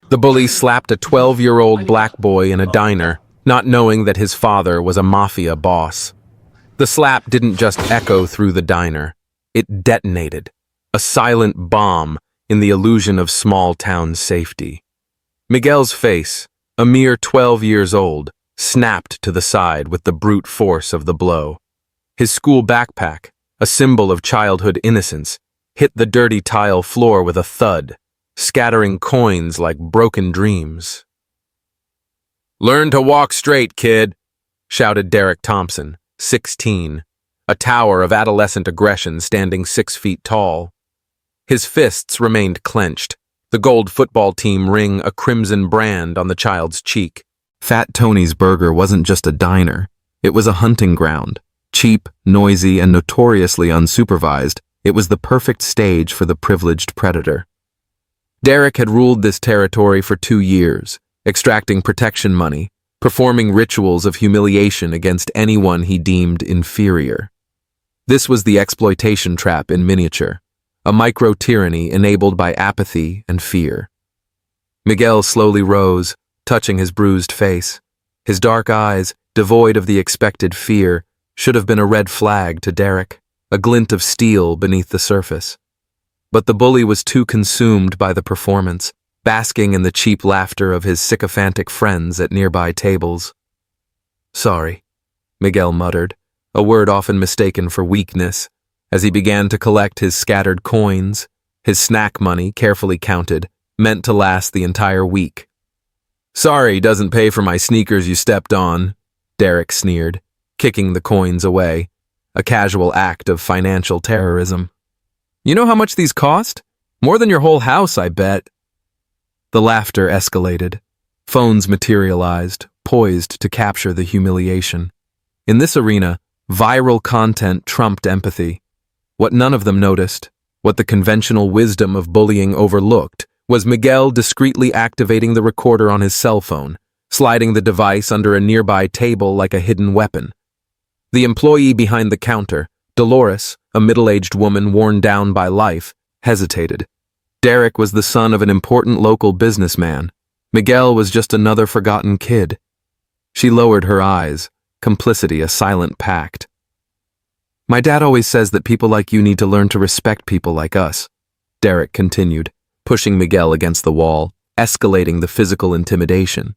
The bully slapped a 12-year-old black boy in a diner, not knowing that his father was a mafia boss. The slap didn't just echo through the diner. It detonated, a silent bomb in the illusion of small-town safety. Miguel's face, a mere 12 years old, snapped to the side with the brute force of the blow. His school backpack, a symbol of childhood innocence, hit the dirty tile floor with a thud, scattering coins like broken dreams. "Learn to walk straight, kid," shouted Derek Thompson, 16, a tower of adolescent aggression standing 6 feet tall. His fists remained clenched, the gold football team ring a crimson brand on the child's cheek. Fat Tony's Burger wasn't just a diner, it was a hunting ground. Cheap, noisy, and notoriously unsupervised, it was the perfect stage for the privileged predator. Derek had ruled this territory for 2 years, extracting protection money, performing rituals of humiliation against anyone he deemed inferior. This was the exploitation trap in miniature, a micro-tyranny enabled by apathy and fear. Miguel slowly rose, touching his bruised face. His dark eyes, devoid of the expected fear, should have been a red flag to Derek, a glint of steel beneath the surface. But the bully was too consumed by the performance, basking in the cheap laughter of his sycophantic friends at nearby tables. "Sorry," Miguel muttered, a word often mistaken for weakness, as he began to collect his scattered coins, his snack money carefully counted, meant to last the entire week. "Sorry doesn't pay for my sneakers you stepped on," Derek sneered, kicking the coins away, a casual act of financial terrorism. "You know how much these cost? More than your whole house, I bet." The laughter escalated. Phones materialized, poised to capture the humiliation. In this arena, viral content trumped empathy. What none of them noticed, what the conventional wisdom of bullying overlooked, was Miguel discreetly activating the recorder on his cell phone, sliding the device under a nearby table like a hidden weapon. The employee behind the counter, Dolores, a middle-aged woman worn down by life, hesitated. Derek was the son of an important local businessman. Miguel was just another forgotten kid. She lowered her eyes, complicity a silent pact. "My dad always says that people like you need to learn to respect people like us," Derek continued, pushing Miguel against the wall, escalating the physical intimidation.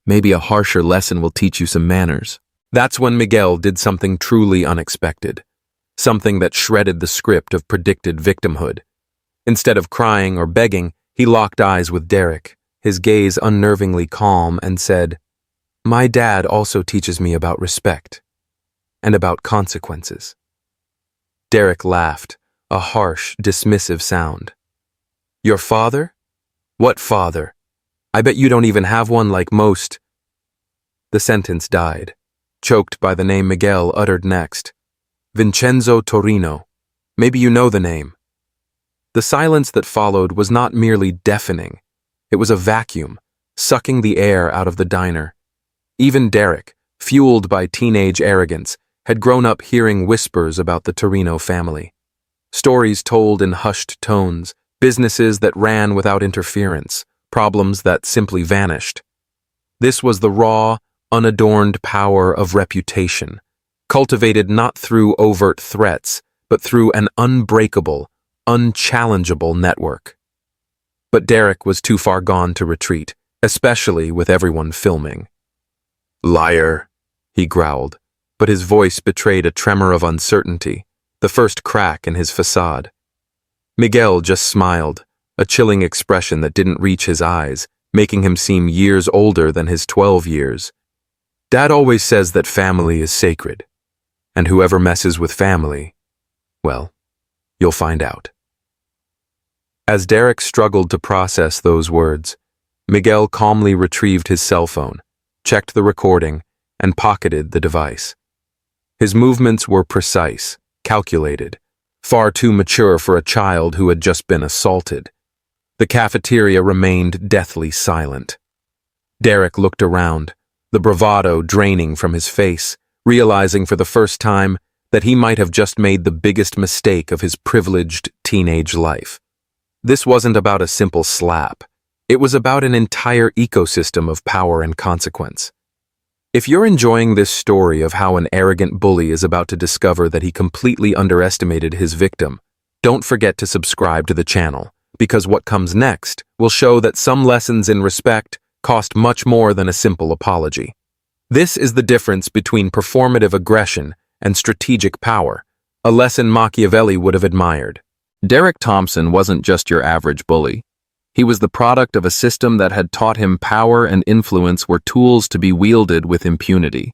"Maybe a harsher lesson will teach you some manners." That's when Miguel did something truly unexpected, something that shredded the script of predicted victimhood. Instead of crying or begging, he locked eyes with Derek, his gaze unnervingly calm, and said, "My dad also teaches me about respect and about consequences." Derek laughed, a harsh, dismissive sound. "Your father? What father? I bet you don't even have one like most." The sentence died, choked by the name Miguel uttered next. "Vincenzo Torino. Maybe you know the name." The silence that followed was not merely deafening. It was a vacuum, sucking the air out of the diner. Even Derek, fueled by teenage arrogance, had grown up hearing whispers about the Torino family. Stories told in hushed tones, businesses that ran without interference, problems that simply vanished. This was the raw, unadorned power of reputation, cultivated not through overt threats, but through an unbreakable, unchallengeable network. But Derek was too far gone to retreat, especially with everyone filming. "Liar," he growled, but his voice betrayed a tremor of uncertainty, the first crack in his facade. Miguel just smiled, a chilling expression that didn't reach his eyes, making him seem years older than his 12 years. "Dad always says that family is sacred, and whoever messes with family, well, you'll find out." As Derek struggled to process those words, Miguel calmly retrieved his cell phone, checked the recording, and pocketed the device. His movements were precise, calculated, far too mature for a child who had just been assaulted. The cafeteria remained deathly silent. Derek looked around, the bravado draining from his face, realizing for the first time that he might have just made the biggest mistake of his privileged teenage life. This wasn't about a simple slap. It was about an entire ecosystem of power and consequence. If you're enjoying this story of how an arrogant bully is about to discover that he completely underestimated his victim, don't forget to subscribe to the channel, because what comes next will show that some lessons in respect cost much more than a simple apology. This is the difference between performative aggression and strategic power, a lesson Machiavelli would have admired. Derek Thompson wasn't just your average bully. He was the product of a system that had taught him power and influence were tools to be wielded with impunity.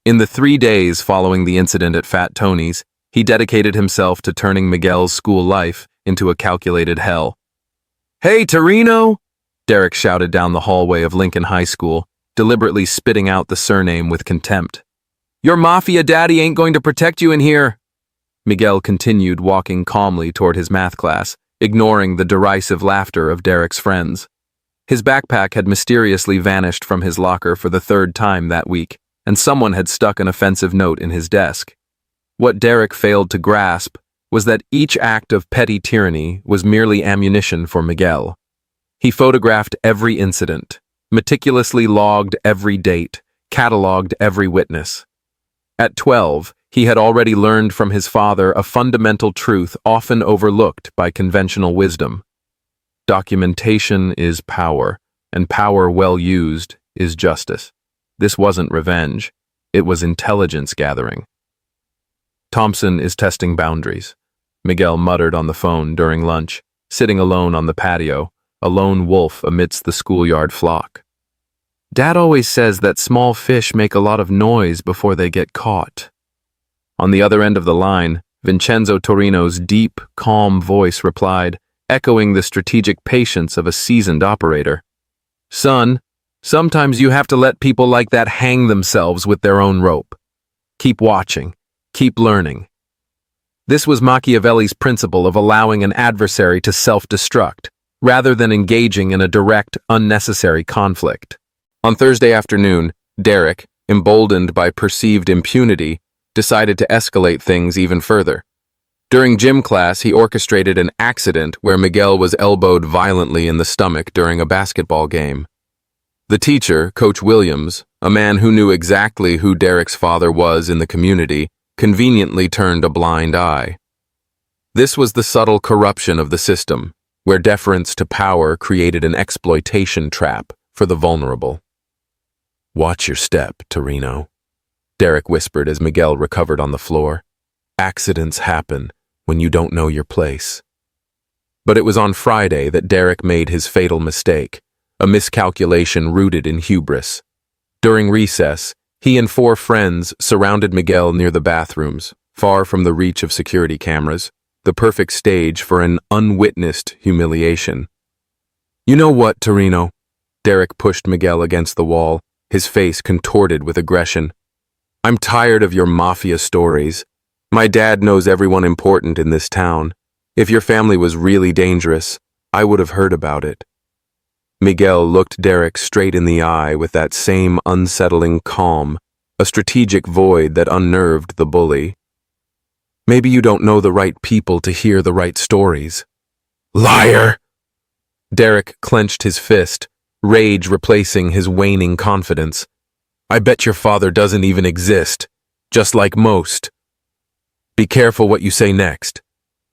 In the 3 days following the incident at Fat Tony's, he dedicated himself to turning Miguel's school life into a calculated hell. "Hey, Torino!" Derek shouted down the hallway of Lincoln High School, deliberately spitting out the surname with contempt. "Your Mafia daddy ain't going to protect you in here." Miguel continued walking calmly toward his math class, ignoring the derisive laughter of Derek's friends. His backpack had mysteriously vanished from his locker for the 3rd time that week, and someone had stuck an offensive note in his desk. What Derek failed to grasp was that each act of petty tyranny was merely ammunition for Miguel. He photographed every incident, meticulously logged every date, cataloged every witness. At 12, he had already learned from his father a fundamental truth often overlooked by conventional wisdom. Documentation is power, and power well used is justice. This wasn't revenge, it was intelligence gathering. "Thompson is testing boundaries," Miguel muttered on the phone during lunch, sitting alone on the patio, a lone wolf amidst the schoolyard flock. "Dad always says that small fish make a lot of noise before they get caught." On the other end of the line, Vincenzo Torino's deep, calm voice replied, echoing the strategic patience of a seasoned operator. "Son, sometimes you have to let people like that hang themselves with their own rope. Keep watching, keep learning." This was Machiavelli's principle of allowing an adversary to self-destruct, rather than engaging in a direct, unnecessary conflict. On Thursday afternoon, Derek, emboldened by perceived impunity, decided to escalate things even further. During gym class, he orchestrated an accident where Miguel was elbowed violently in the stomach during a basketball game. The teacher, Coach Williams, a man who knew exactly who Derek's father was in the community, conveniently turned a blind eye. This was the subtle corruption of the system, where deference to power created an exploitation trap for the vulnerable. "Watch your step, Torino," Derek whispered as Miguel recovered on the floor. "Accidents happen when you don't know your place." But it was on Friday that Derek made his fatal mistake, a miscalculation rooted in hubris. During recess, he and 4 friends surrounded Miguel near the bathrooms, far from the reach of security cameras, the perfect stage for an unwitnessed humiliation. "You know what, Torino?" Derek pushed Miguel against the wall, his face contorted with aggression. "I'm tired of your mafia stories. My dad knows everyone important in this town. If your family was really dangerous, I would have heard about it." Miguel looked Derek straight in the eye with that same unsettling calm, a strategic void that unnerved the bully. "Maybe you don't know the right people to hear the right stories." "Liar!" Derek clenched his fist, rage replacing his waning confidence. "I bet your father doesn't even exist, just like most." "Be careful what you say next,"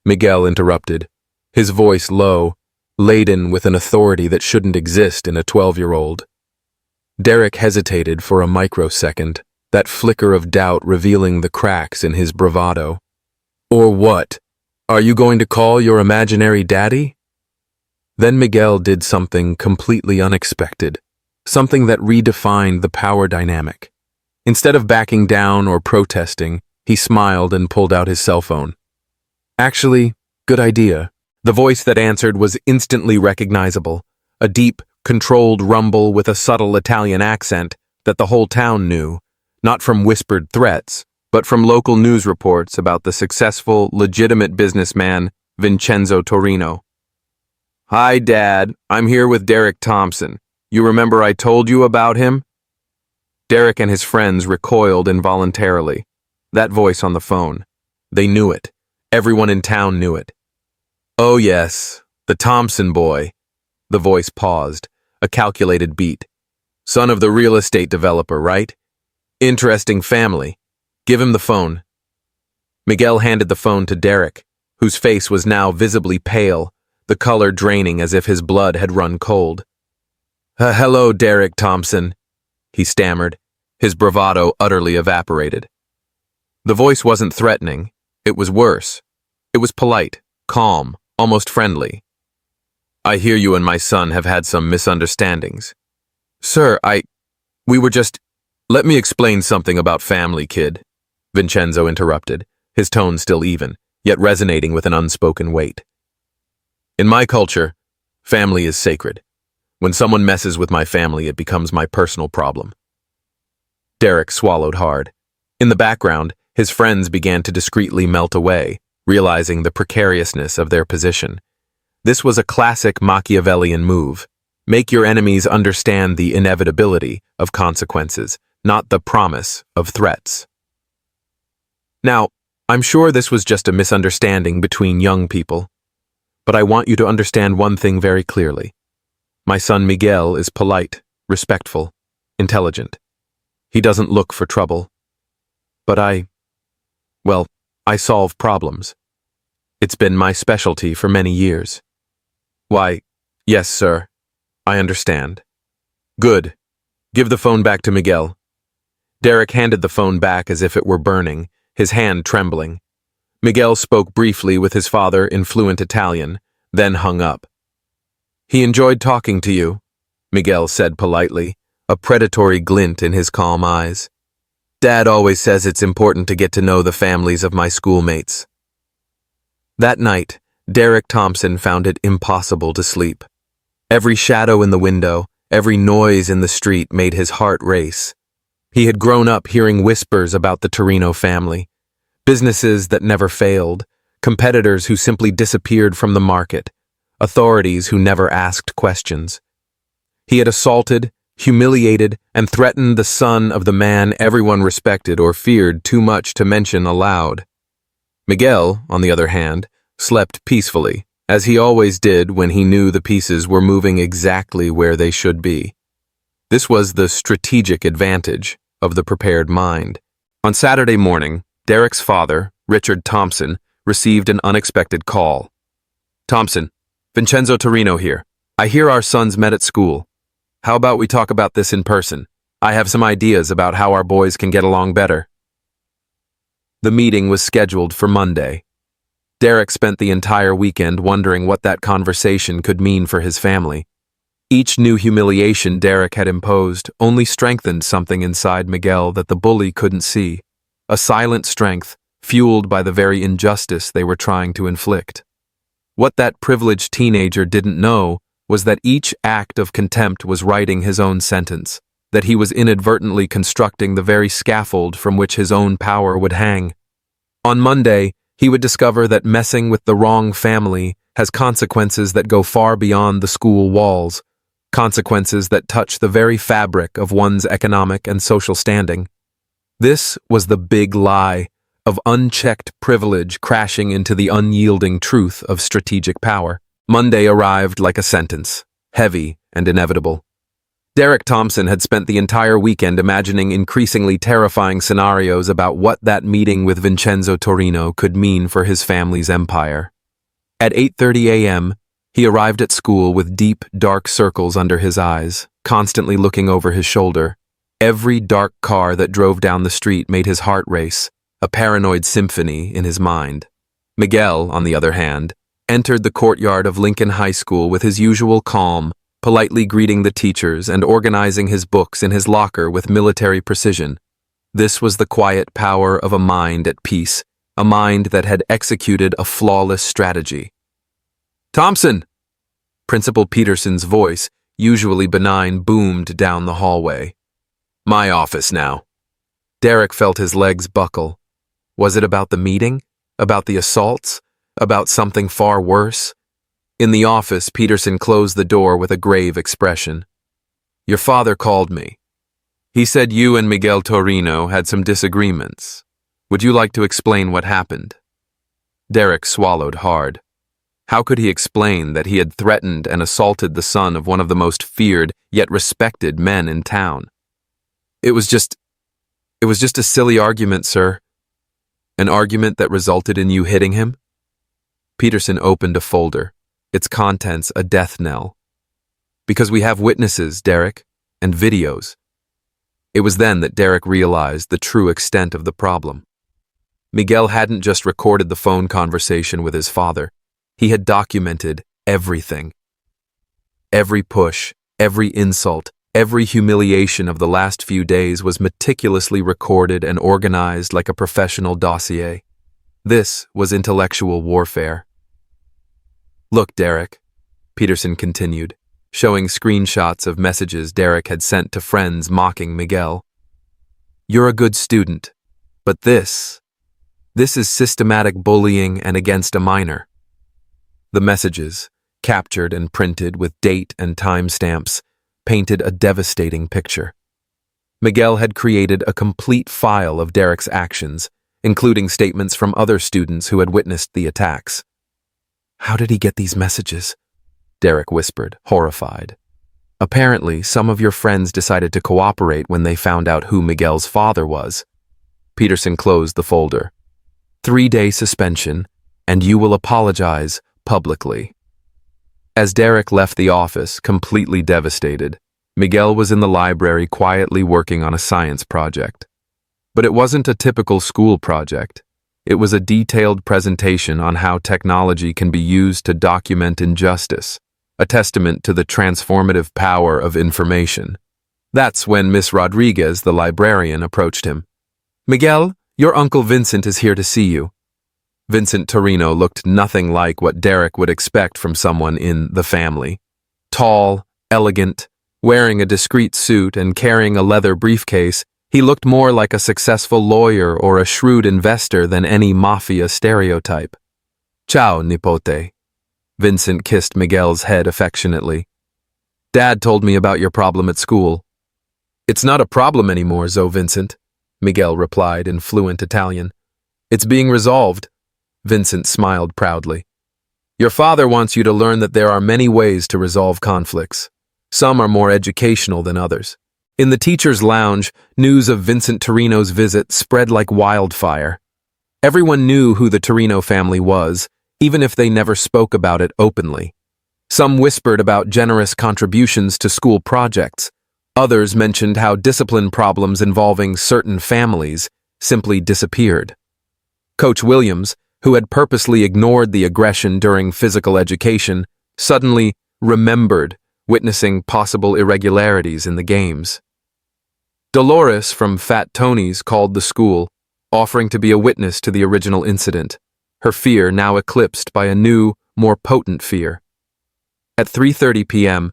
Miguel interrupted, his voice low, laden with an authority that shouldn't exist in a 12-year-old. Derek hesitated for a microsecond, that flicker of doubt revealing the cracks in his bravado. "Or what? Are you going to call your imaginary daddy?" Then Miguel did something completely unexpected, something that redefined the power dynamic. Instead of backing down or protesting, he smiled and pulled out his cell phone. "Actually, good idea." The voice that answered was instantly recognizable, a deep, controlled rumble with a subtle Italian accent that the whole town knew, not from whispered threats, but from local news reports about the successful, legitimate businessman Vincenzo Torino. "Hi, Dad. I'm here with Derek Thompson. You remember I told you about him?" Derek and his friends recoiled involuntarily. That voice on the phone. They knew it. Everyone in town knew it. "Oh yes, the Thompson boy." The voice paused, a calculated beat. Son of the real estate developer, right? Interesting family. Give him the phone. Miguel handed the phone to Derek, whose face was now visibly pale, the color draining as if his blood had run cold. Hello, Derek Thompson, he stammered, his bravado utterly evaporated. The voice wasn't threatening. It was worse. It was polite, calm, almost friendly. I hear you and my son have had some misunderstandings. Sir, we were just... Let me explain something about family, kid, Vincenzo interrupted, his tone still even, yet resonating with an unspoken weight. In my culture, family is sacred. When someone messes with my family, it becomes my personal problem. Derek swallowed hard. In the background, his friends began to discreetly melt away, realizing the precariousness of their position. This was a classic Machiavellian move. Make your enemies understand the inevitability of consequences, not the promise of threats. Now, I'm sure this was just a misunderstanding between young people, but I want you to understand one thing very clearly. My son Miguel is polite, respectful, intelligent. He doesn't look for trouble. But I solve problems. It's been my specialty for many years. Why, yes, sir. I understand. Good. Give the phone back to Miguel. Derek handed the phone back as if it were burning, his hand trembling. Miguel spoke briefly with his father in fluent Italian, then hung up. He enjoyed talking to you, Miguel said politely, a predatory glint in his calm eyes. Dad always says it's important to get to know the families of my schoolmates. That night, Derek Thompson found it impossible to sleep. Every shadow in the window, every noise in the street made his heart race. He had grown up hearing whispers about the Torino family, businesses that never failed, competitors who simply disappeared from the market, authorities who never asked questions. He had assaulted, humiliated, and threatened the son of the man everyone respected or feared too much to mention aloud. Miguel, on the other hand, slept peacefully, as he always did when he knew the pieces were moving exactly where they should be. This was the strategic advantage of the prepared mind. On Saturday morning, Derek's father, Richard Thompson, received an unexpected call. Thompson, Vincenzo Torino here. I hear our sons met at school. How about we talk about this in person? I have some ideas about how our boys can get along better. The meeting was scheduled for Monday. Derek spent the entire weekend wondering what that conversation could mean for his family. Each new humiliation Derek had imposed only strengthened something inside Miguel that the bully couldn't see, a silent strength fueled by the very injustice they were trying to inflict. What that privileged teenager didn't know was that each act of contempt was writing his own sentence, that he was inadvertently constructing the very scaffold from which his own power would hang. On Monday, he would discover that messing with the wrong family has consequences that go far beyond the school walls, consequences that touch the very fabric of one's economic and social standing. This was the big lie of unchecked privilege crashing into the unyielding truth of strategic power. Monday arrived like a sentence, heavy and inevitable. Derek Thompson had spent the entire weekend imagining increasingly terrifying scenarios about what that meeting with Vincenzo Torino could mean for his family's empire. At 8:30 a.m., he arrived at school with deep, dark circles under his eyes, constantly looking over his shoulder. Every dark car that drove down the street made his heart race, a paranoid symphony in his mind. Miguel, on the other hand, entered the courtyard of Lincoln High School with his usual calm, politely greeting the teachers and organizing his books in his locker with military precision. This was the quiet power of a mind at peace, a mind that had executed a flawless strategy. Thompson! Principal Peterson's voice, usually benign, boomed down the hallway. My office now. Derek felt his legs buckle. Was it about the meeting? About the assaults? About something far worse? In the office, Peterson closed the door with a grave expression. Your father called me. He said you and Miguel Torino had some disagreements. Would you like to explain what happened? Derek swallowed hard. How could he explain that he had threatened and assaulted the son of one of the most feared yet respected men in town? It was just a silly argument, sir. An argument that resulted in you hitting him? Peterson opened a folder, its contents a death knell. Because we have witnesses, Derek, and videos. It was then that Derek realized the true extent of the problem. Miguel hadn't just recorded the phone conversation with his father. He had documented everything. Every push, every insult, every humiliation of the last few days was meticulously recorded and organized like a professional dossier. This was intellectual warfare. Look, Derek, Peterson continued, showing screenshots of messages Derek had sent to friends mocking Miguel. You're a good student, but this is systematic bullying and against a minor. The messages, captured and printed with date and timestamps, painted a devastating picture. Miguel had created a complete file of Derek's actions, including statements from other students who had witnessed the attacks. How did he get these messages? Derek whispered, horrified. Apparently, some of your friends decided to cooperate when they found out who Miguel's father was. Peterson closed the folder. 3-day suspension, and you will apologize publicly. As Derek left the office, completely devastated, Miguel was in the library quietly working on a science project. But it wasn't a typical school project. It was a detailed presentation on how technology can be used to document injustice, a testament to the transformative power of information. That's when Miss Rodriguez, the librarian, approached him. Miguel, your Uncle Vincent is here to see you. Vincent Torino looked nothing like what Derek would expect from someone in the family. Tall, elegant, wearing a discreet suit and carrying a leather briefcase, he looked more like a successful lawyer or a shrewd investor than any Mafia stereotype. Ciao, nipote. Vincent kissed Miguel's head affectionately. Dad told me about your problem at school. It's not a problem anymore, Zo Vincent, Miguel replied in fluent Italian. It's being resolved. Vincent smiled proudly. Your father wants you to learn that there are many ways to resolve conflicts. Some are more educational than others. In the teacher's lounge, news of Vincent Torino's visit spread like wildfire. Everyone knew who the Torino family was, even if they never spoke about it openly. Some whispered about generous contributions to school projects. Others mentioned how discipline problems involving certain families simply disappeared. Coach Williams, who had purposely ignored the aggression during physical education, suddenly remembered witnessing possible irregularities in the games. Dolores from Fat Tony's called the school, offering to be a witness to the original incident, her fear now eclipsed by a new, more potent fear. At 3:30 p.m.,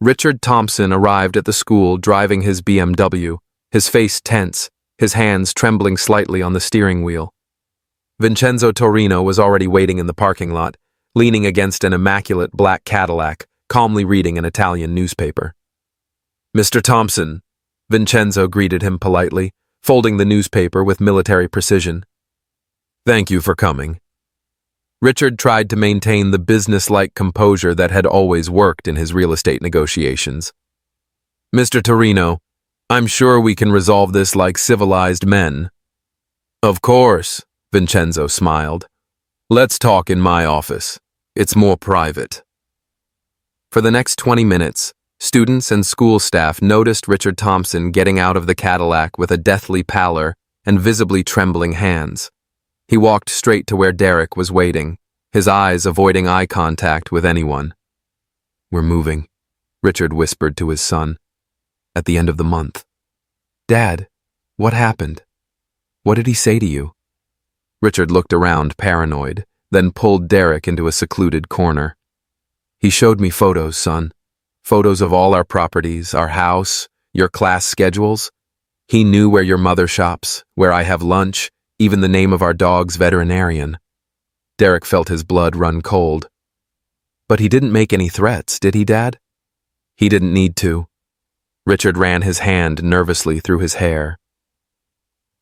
Richard Thompson arrived at the school driving his BMW, his face tense, his hands trembling slightly on the steering wheel. Vincenzo Torino was already waiting in the parking lot, leaning against an immaculate black Cadillac, calmly reading an Italian newspaper. Mr. Thompson, Vincenzo greeted him politely, folding the newspaper with military precision. Thank you for coming. Richard tried to maintain the business-like composure that had always worked in his real estate negotiations. Mr. Torino, I'm sure we can resolve this like civilized men. Of course, Vincenzo smiled. Let's talk in my office. It's more private. For the next 20 minutes, students and school staff noticed Richard Thompson getting out of the Cadillac with a deathly pallor and visibly trembling hands. He walked straight to where Derek was waiting, his eyes avoiding eye contact with anyone. We're moving, Richard whispered to his son. At the end of the month. Dad, what happened? What did he say to you? Richard looked around, paranoid, then pulled Derek into a secluded corner. He showed me photos, son. Photos of all our properties, our house, your class schedules. He knew where your mother shops, where I have lunch, even the name of our dog's veterinarian. Derek felt his blood run cold. But he didn't make any threats, did he, Dad? He didn't need to. Richard ran his hand nervously through his hair.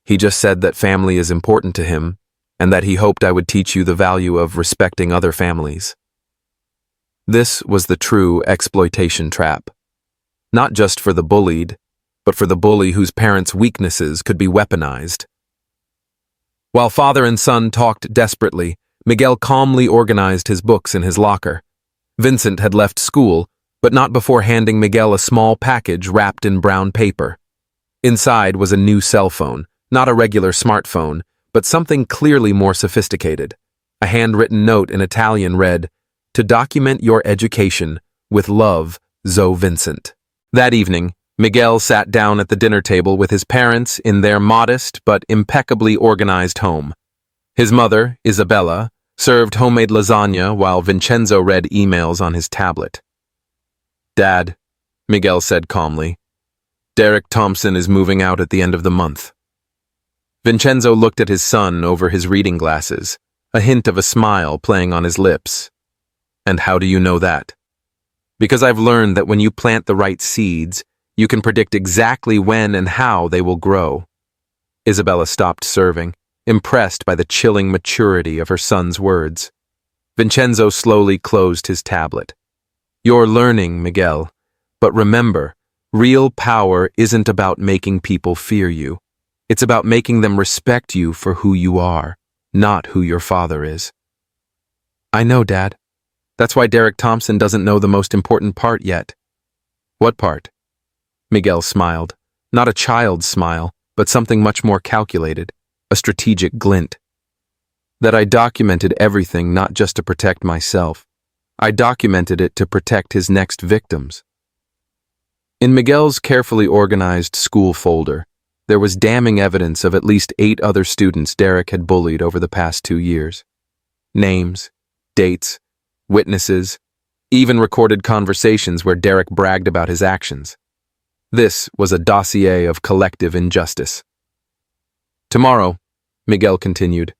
He just said that family is important to him, and that he hoped I would teach you the value of respecting other families. This was the true exploitation trap. Not just for the bullied, but for the bully whose parents' weaknesses could be weaponized. While father and son talked desperately, Miguel calmly organized his books in his locker. Vincent had left school, but not before handing Miguel a small package wrapped in brown paper. Inside was a new cell phone, not a regular smartphone, but something clearly more sophisticated. A handwritten note in Italian read, "To document your education, with love, Zoe Vincent." That evening, Miguel sat down at the dinner table with his parents in their modest but impeccably organized home. His mother, Isabella, served homemade lasagna while Vincenzo read emails on his tablet. "Dad," Miguel said calmly, "Derek Thompson is moving out at the end of the month." Vincenzo looked at his son over his reading glasses, a hint of a smile playing on his lips. "And how do you know that?" "Because I've learned that when you plant the right seeds, you can predict exactly when and how they will grow." Isabella stopped serving, impressed by the chilling maturity of her son's words. Vincenzo slowly closed his tablet. "You're learning, Miguel, but remember, real power isn't about making people fear you. It's about making them respect you for who you are, not who your father is." "I know, Dad. That's why Derek Thompson doesn't know the most important part yet." "What part?" Miguel smiled. Not a child's smile, but something much more calculated, a strategic glint. "That I documented everything not just to protect myself. I documented it to protect his next victims." In Miguel's carefully organized school folder, there was damning evidence of at least 8 other students Derek had bullied over the past 2 years. Names, dates, witnesses, even recorded conversations where Derek bragged about his actions. This was a dossier of collective injustice. "Tomorrow," Miguel continued,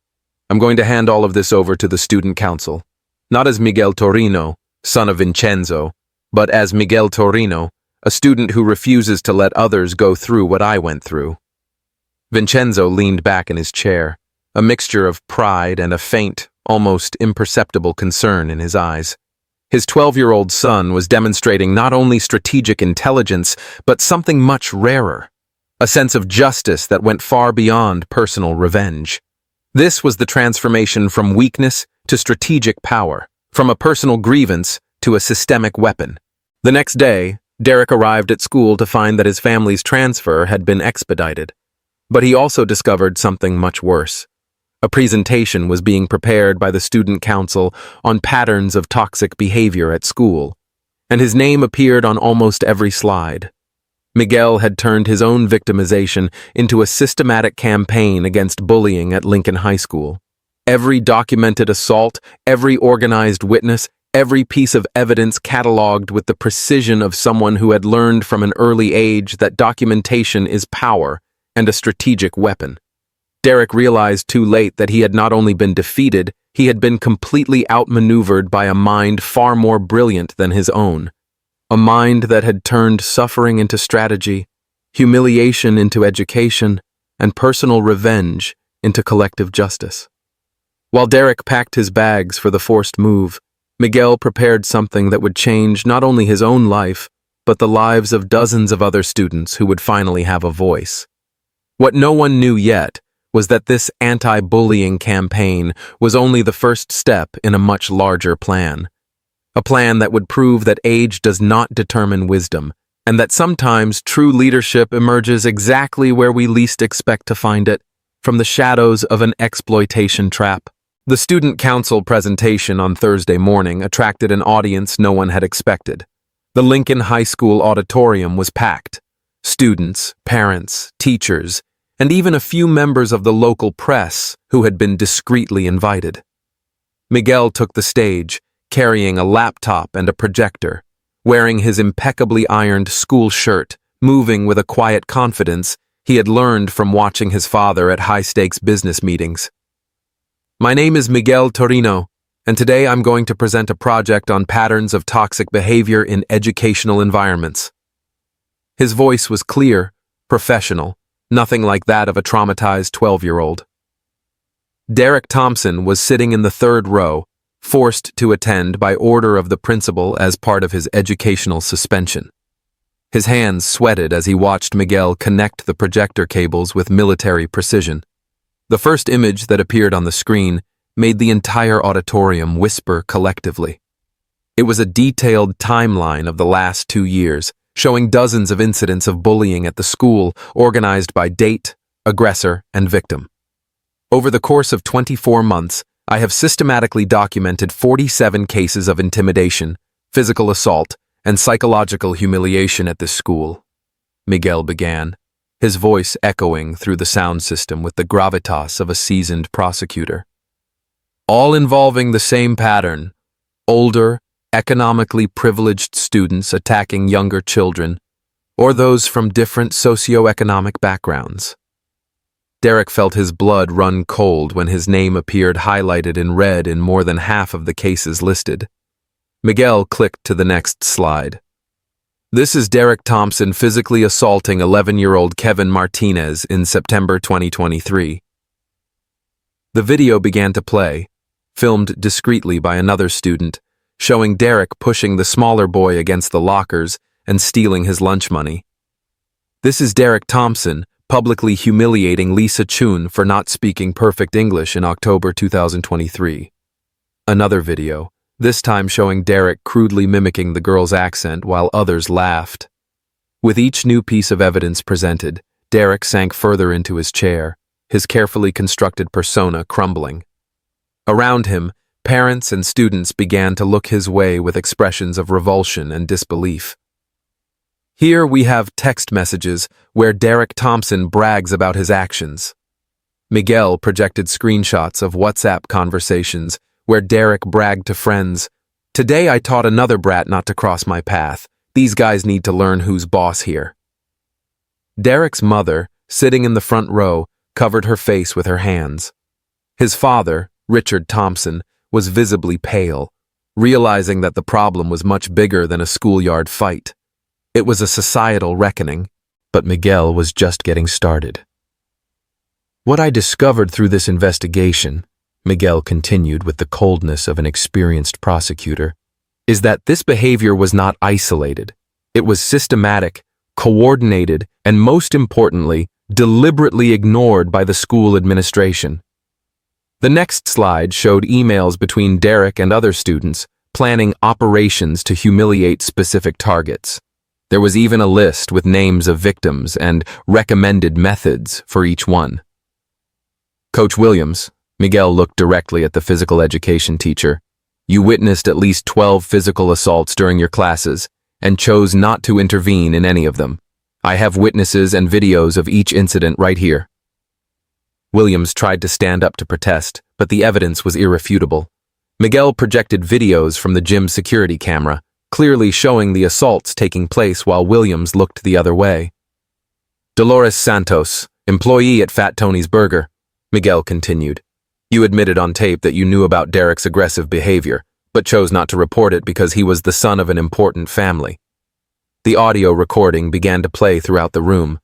"I'm going to hand all of this over to the student council, not as Miguel Torino, son of Vincenzo, but as Miguel Torino, a student who refuses to let others go through what I went through." Vincenzo leaned back in his chair, a mixture of pride and a faint, almost imperceptible concern in his eyes. His 12-year-old son was demonstrating not only strategic intelligence, but something much rarer, a sense of justice that went far beyond personal revenge. This was the transformation from weakness to strategic power, from a personal grievance to a systemic weapon. The next day, Derek arrived at school to find that his family's transfer had been expedited. But he also discovered something much worse. A presentation was being prepared by the student council on patterns of toxic behavior at school, and his name appeared on almost every slide. Miguel had turned his own victimization into a systematic campaign against bullying at Lincoln High School. Every documented assault, every organized witness, every piece of evidence cataloged with the precision of someone who had learned from an early age that documentation is power and a strategic weapon. Derek realized too late that he had not only been defeated, he had been completely outmaneuvered by a mind far more brilliant than his own. A mind that had turned suffering into strategy, humiliation into education, and personal revenge into collective justice. While Derek packed his bags for the forced move, Miguel prepared something that would change not only his own life, but the lives of dozens of other students who would finally have a voice. What no one knew yet was that this anti-bullying campaign was only the first step in a much larger plan. A plan that would prove that age does not determine wisdom, and that sometimes true leadership emerges exactly where we least expect to find it, from the shadows of an exploitation trap. The student council presentation on Thursday morning attracted an audience no one had expected. The Lincoln High School auditorium was packed. Students, parents, teachers, and even a few members of the local press who had been discreetly invited. Miguel took the stage, carrying a laptop and a projector, wearing his impeccably ironed school shirt, moving with a quiet confidence he had learned from watching his father at high-stakes business meetings. "My name is Miguel Torino, and today I'm going to present a project on patterns of toxic behavior in educational environments." His voice was clear, professional, nothing like that of a traumatized 12-year-old. Derek Thompson was sitting in the third row, forced to attend by order of the principal as part of his educational suspension. His hands sweated as he watched Miguel connect the projector cables with military precision. The first image that appeared on the screen made the entire auditorium whisper collectively. It was a detailed timeline of the last 2 years, showing dozens of incidents of bullying at the school, organized by date, aggressor, and victim. Over the course of 24 months, I have systematically documented 47 cases of intimidation, physical assault, and psychological humiliation at this school, Miguel began, his voice echoing through the sound system with the gravitas of a seasoned prosecutor. All involving the same pattern: older, economically privileged students attacking younger children, or those from different socioeconomic backgrounds. Derek felt his blood run cold when his name appeared highlighted in red in more than half of the cases listed. Miguel clicked to the next slide. This is Derek Thompson physically assaulting 11-year-old Kevin Martinez in September 2023. The video began to play, filmed discreetly by another student, showing Derek pushing the smaller boy against the lockers and stealing his lunch money. This is Derek Thompson publicly humiliating Lisa Chun for not speaking perfect English in October 2023. Another video, this time showing Derek crudely mimicking the girl's accent while others laughed. With each new piece of evidence presented, Derek sank further into his chair, his carefully constructed persona crumbling. Around him, parents and students began to look his way with expressions of revulsion and disbelief. Here we have text messages where Derek Thompson brags about his actions. Miguel projected screenshots of WhatsApp conversations where Derek bragged to friends, "Today I taught another brat not to cross my path. These guys need to learn who's boss here." Derek's mother, sitting in the front row, covered her face with her hands. His father, Richard Thompson, was visibly pale, realizing that the problem was much bigger than a schoolyard fight. It was a societal reckoning, but Miguel was just getting started. "What I discovered through this investigation," Miguel continued with the coldness of an experienced prosecutor, "is that this behavior was not isolated. It was systematic, coordinated, and most importantly, deliberately ignored by the school administration." The next slide showed emails between Derek and other students planning operations to humiliate specific targets. There was even a list with names of victims and recommended methods for each one. "Coach Williams," Miguel looked directly at the physical education teacher, "you witnessed at least 12 physical assaults during your classes and chose not to intervene in any of them. I have witnesses and videos of each incident right here." Williams tried to stand up to protest, but the evidence was irrefutable. Miguel projected videos from the gym security camera, clearly showing the assaults taking place while Williams looked the other way. "Dolores Santos, employee at Fat Tony's Burger," Miguel continued. "You admitted on tape that you knew about Derek's aggressive behavior, but chose not to report it because he was the son of an important family." The audio recording began to play throughout the room,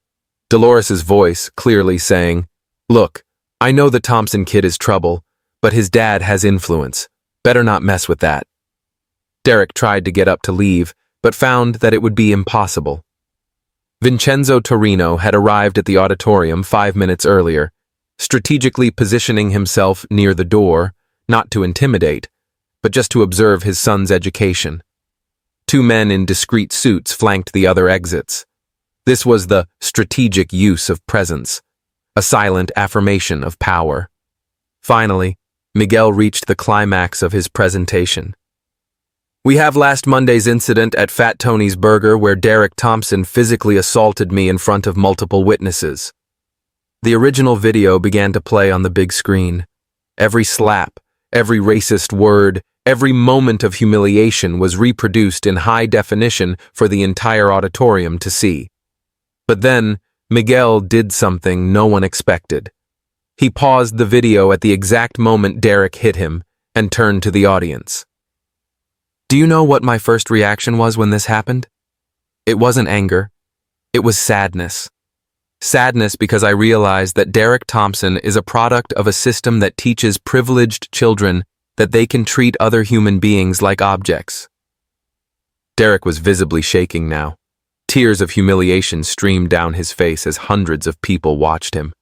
Dolores's voice clearly saying, "Look, I know the Thompson kid is trouble, but his dad has influence. Better not mess with that." Derek tried to get up to leave, but found that it would be impossible. Vincenzo Torino had arrived at the auditorium 5 minutes earlier, strategically positioning himself near the door, not to intimidate, but just to observe his son's education. 2 men in discreet suits flanked the other exits. This was the strategic use of presence, a silent affirmation of power. Finally, Miguel reached the climax of his presentation. "We have last Monday's incident at Fat Tony's Burger where Derek Thompson physically assaulted me in front of multiple witnesses." The original video began to play on the big screen. Every slap, every racist word, every moment of humiliation was reproduced in high definition for the entire auditorium to see. But then, Miguel did something no one expected. He paused the video at the exact moment Derek hit him and turned to the audience. "Do you know what my first reaction was when this happened? It wasn't anger. It was sadness. Sadness because I realized that Derek Thompson is a product of a system that teaches privileged children that they can treat other human beings like objects. Derek was visibly shaking now. Tears of humiliation streamed down his face as hundreds of people watched him.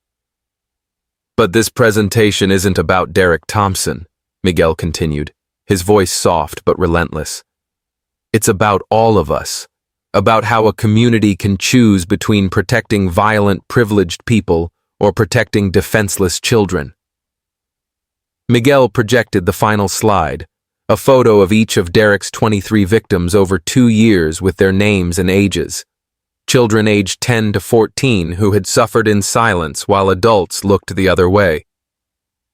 "But this presentation isn't about Derek Thompson," Miguel continued, his voice soft but relentless. "It's about all of us, about how a community can choose between protecting violent, privileged people or protecting defenseless children." Miguel projected the final slide, a photo of each of Derek's 23 victims over 2 years with their names and ages. Children aged 10 to 14 who had suffered in silence while adults looked the other way.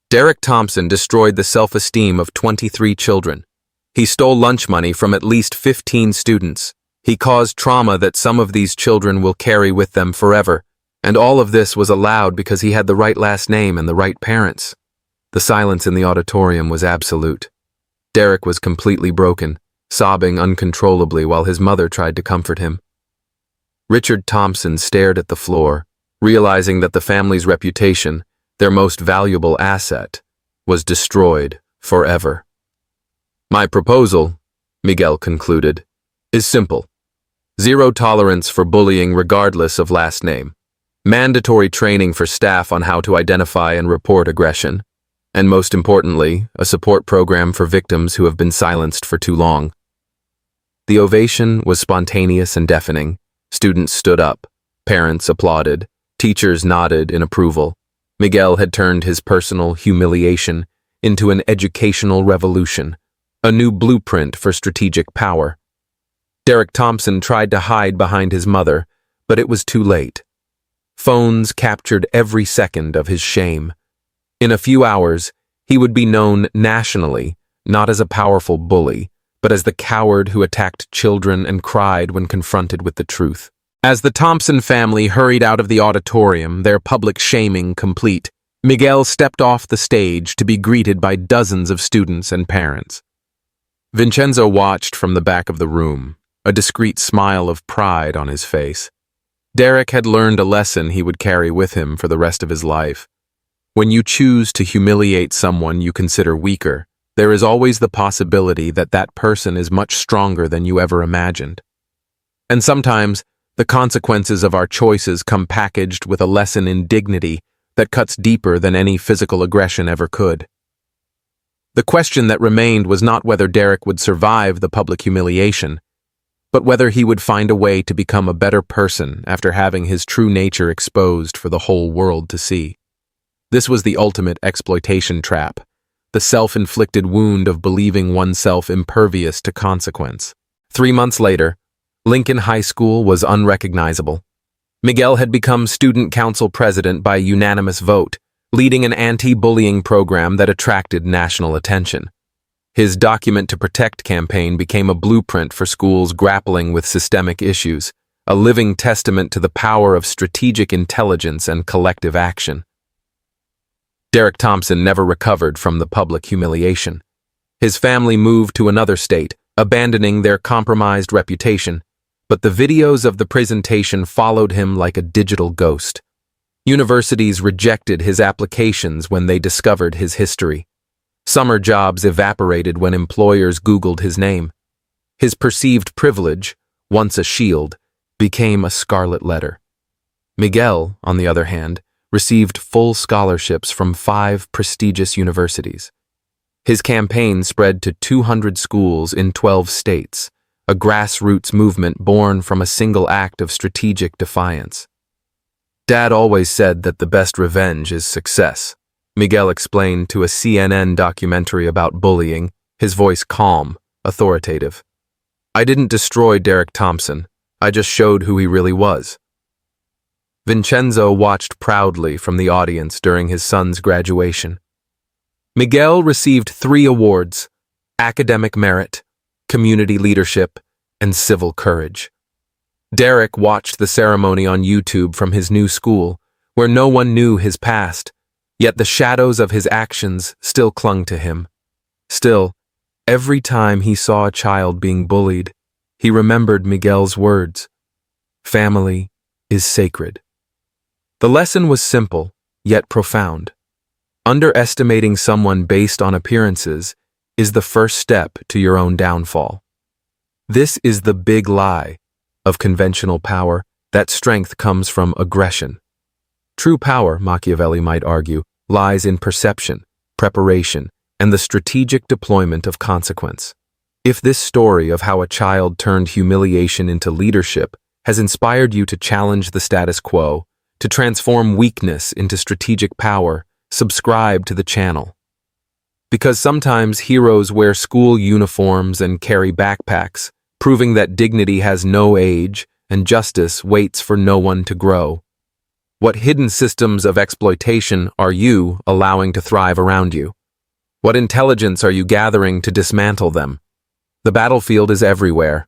Derek Thompson destroyed the self-esteem of 23 children. He stole lunch money from at least 15 students. He caused trauma that some of these children will carry with them forever, and all of this was allowed because he had the right last name and the right parents. The silence in the auditorium was absolute. Derek was completely broken, sobbing uncontrollably while his mother tried to comfort him. Richard Thompson stared at the floor, realizing that the family's reputation, their most valuable asset, was destroyed forever. "My proposal," Miguel concluded, "is simple. Zero tolerance for bullying regardless of last name. Mandatory training for staff on how to identify and report aggression. And most importantly, a support program for victims who have been silenced for too long." The ovation was spontaneous and deafening. Students stood up, parents applauded, teachers nodded in approval. Miguel had turned his personal humiliation into an educational revolution, a new blueprint for strategic power. Derek Thompson tried to hide behind his mother, but it was too late. Phones captured every second of his shame. In a few hours, he would be known nationally, not as a powerful bully, but as the coward who attacked children and cried when confronted with the truth. As the Thompson family hurried out of the auditorium, their public shaming complete, Miguel stepped off the stage to be greeted by dozens of students and parents. Vincenzo watched from the back of the room, a discreet smile of pride on his face. Derek had learned a lesson he would carry with him for the rest of his life. When you choose to humiliate someone you consider weaker, there is always the possibility that that person is much stronger than you ever imagined. And sometimes, the consequences of our choices come packaged with a lesson in dignity that cuts deeper than any physical aggression ever could. The question that remained was not whether Derek would survive the public humiliation, but whether he would find a way to become a better person after having his true nature exposed for the whole world to see. This was the ultimate exploitation trap, the self-inflicted wound of believing oneself impervious to consequence. 3 months later, Lincoln High School was unrecognizable. Miguel had become student council president by unanimous vote, leading an anti-bullying program that attracted national attention. His Document to Protect campaign became a blueprint for schools grappling with systemic issues, a living testament to the power of strategic intelligence and collective action. Derek Thompson never recovered from the public humiliation. His family moved to another state, abandoning their compromised reputation, but the videos of the presentation followed him like a digital ghost. Universities rejected his applications when they discovered his history. Summer jobs evaporated when employers Googled his name. His perceived privilege, once a shield, became a scarlet letter. Miguel, on the other hand, received full scholarships from 5 prestigious universities. His campaign spread to 200 schools in 12 states, a grassroots movement born from a single act of strategic defiance. "Dad always said that the best revenge is success," Miguel explained to a CNN documentary about bullying, his voice calm, authoritative. "I didn't destroy Derek Thompson, I just showed who he really was." Vincenzo watched proudly from the audience during his son's graduation. Miguel received 3 awards: academic merit, community leadership, and civil courage. Derek watched the ceremony on YouTube from his new school, where no one knew his past, yet the shadows of his actions still clung to him. Still, every time he saw a child being bullied, he remembered Miguel's words: "Family is sacred." The lesson was simple, yet profound. Underestimating someone based on appearances is the first step to your own downfall. This is the big lie of conventional power, that strength comes from aggression. True power, Machiavelli might argue, lies in perception, preparation, and the strategic deployment of consequence. If this story of how a child turned humiliation into leadership has inspired you to challenge the status quo, to transform weakness into strategic power, subscribe to the channel. Because sometimes heroes wear school uniforms and carry backpacks, proving that dignity has no age and justice waits for no one to grow. What hidden systems of exploitation are you allowing to thrive around you? What intelligence are you gathering to dismantle them? The battlefield is everywhere,